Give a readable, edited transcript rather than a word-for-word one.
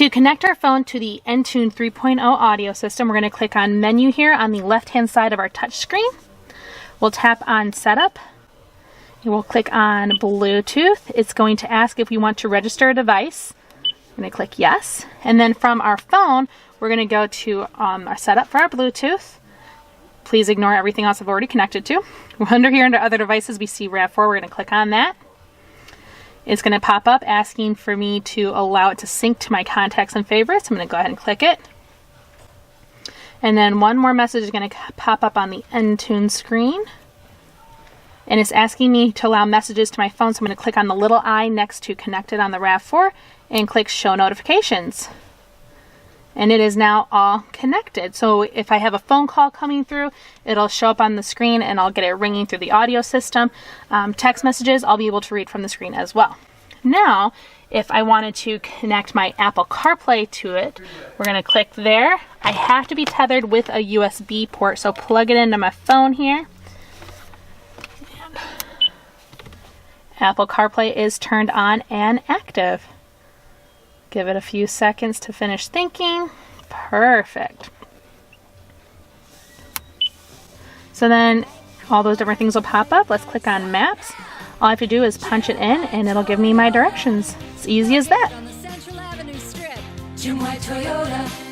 To connect our phone to the Entune 3.0 audio system, we're going to click on Menu here on the left-hand side of our touch screen. We'll tap on Setup. And we'll click on Bluetooth. It's going to ask if we want to register a device. I'm going to click Yes. And then from our phone, we're going to go to our setup for our Bluetooth. Please ignore everything else I've already connected to. Under here, under Other Devices, we see RAV4. We're going to click on that. It's going to pop up asking for me to allow it to sync to my contacts and favorites. I'm going to go ahead and click it. And then one more message is going to pop up on the Entune screen. And it's asking me to allow messages to my phone. So I'm going to click on the little I next to Connected on the RAV4 and click Show Notifications. And it is now all connected. So if I have a phone call coming through, it'll show up on the screen and I'll get it ringing through the audio system. Text messages, I'll be able to read from the screen as well. Now, if I wanted to connect my Apple CarPlay to it, we're going to click there. I have to be tethered with a USB port, so plug it into my phone here. And Apple CarPlay is turned on and active. Give it a few seconds to finish thinking. Perfect. So then all those different things will pop up. Let's click on Maps. All I have to do is punch it in and it'll give me my directions. It's easy as that. On the Central Avenue strip, Toyota.